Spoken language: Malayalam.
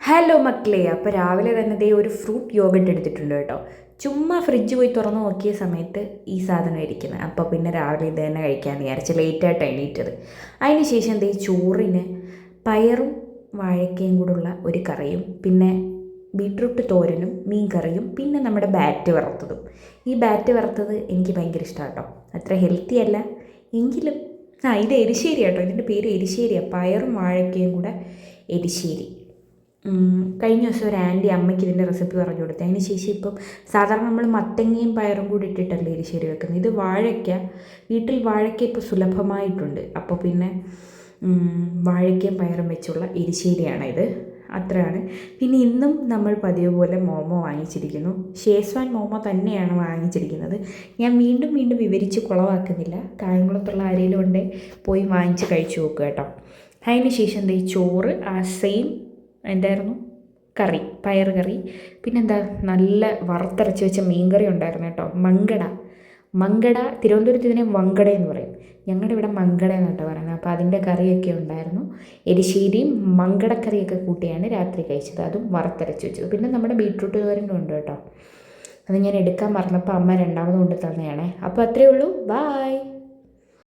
ഹലോ മക്കളെ, അപ്പോൾ രാവിലെ തന്നെ ദേ ഒരു ഫ്രൂട്ട് യോഗട്ട് എടുത്തിട്ടുണ്ട് കേട്ടോ. ചുമ്മാ ഫ്രിഡ്ജ് പോയി തുറന്ന് നോക്കിയ സമയത്ത് ഈ സാധനം ഇരിക്കുന്നത്. അപ്പോൾ പിന്നെ രാവിലെ ഇത് തന്നെ കഴിക്കാമെന്ന് വിചാരിച്ച് ലേറ്റായിട്ട് എണീറ്റത്. അതിന് ശേഷം ദേ ചോറിന് പയറും വാഴയ്ക്കയും കൂടെയുള്ള ഒരു കറിയും, പിന്നെ ബീട്രൂട്ട് തോരനും മീൻ കറിയും, പിന്നെ നമ്മുടെ ബാറ്റ് വറുത്തതും. ഈ ബാറ്റ് വറുത്തത് എനിക്ക് ഭയങ്കര ഇഷ്ടമാണ് കേട്ടോ. അത്ര ഹെൽത്തി അല്ല എങ്കിലും ഇത് എരിശ്ശേരി കേട്ടോ. ഇതിൻ്റെ പേര് എരിശ്ശേരിയാണ്. പയറും വാഴയ്ക്കയും കൂടെ എരിശ്ശേരി. കഴിഞ്ഞ ദിവസം ഒരു ആൻറ്റി അമ്മയ്ക്ക് ഇതിൻ്റെ റെസിപ്പി പറഞ്ഞു കൊടുത്തു. അതിന് ശേഷം ഇപ്പം സാധാരണ നമ്മൾ മത്തങ്ങയും പയറും കൂടി ഇട്ടിട്ടല്ലേ എരിശ്ശേരി വെക്കുന്നത്. ഇത് വാഴയ്ക്ക, വീട്ടിൽ വാഴയ്ക്ക ഇപ്പോൾ സുലഭമായിട്ടുണ്ട്. അപ്പോൾ പിന്നെ വാഴയ്ക്കയും പയറും വെച്ചുള്ള എരിശ്ശേരിയാണ് ഇത്. അത്രയാണ്. പിന്നെ ഇന്നും നമ്മൾ പതിവ് പോലെ മോമോ വാങ്ങിച്ചിരിക്കുന്നു. ഷേസ്വാൻ മോമോ തന്നെയാണ് വാങ്ങിച്ചിരിക്കുന്നത്. ഞാൻ വീണ്ടും വീണ്ടും വിവരിച്ച് കുളവാക്കുന്നില്ല. കായംകുളത്തുള്ള ആരെങ്കിലും ഉണ്ടേ പോയി വാങ്ങിച്ച് കഴിച്ചു നോക്കുക കേട്ടോ. അതിന് ശേഷം ഈ ചോറ് സെയിം എന്തായിരുന്നു കറി, പയർ കറി, പിന്നെന്താ നല്ല വറുത്തരച്ച് വെച്ച മീൻകറി ഉണ്ടായിരുന്നു കേട്ടോ. മങ്കട തിരുവനന്തപുരത്ത് ഇതിനെ വങ്കട എന്ന് പറയും. ഞങ്ങളുടെ ഇവിടെ മങ്കട എന്നാട്ടോ പറയുന്നത്. അപ്പോൾ അതിൻ്റെ കറിയൊക്കെ ഉണ്ടായിരുന്നു. എരിശ്ശേരിയും മങ്കടക്കറിയൊക്കെ കൂട്ടിയാണ് രാത്രി കഴിച്ചത്. അതും വറുത്തരച്ച് വെച്ചത്. പിന്നെ നമ്മുടെ ബീട്രൂട്ട് തോരനും ഉണ്ട് കേട്ടോ. അത് ഞാൻ എടുക്കാൻ മറന്നപ്പോൾ അമ്മ രണ്ടാമത് കൊണ്ട് തന്നെയാണേ. അപ്പോൾ അത്രയേ ഉള്ളൂ. ബായ്.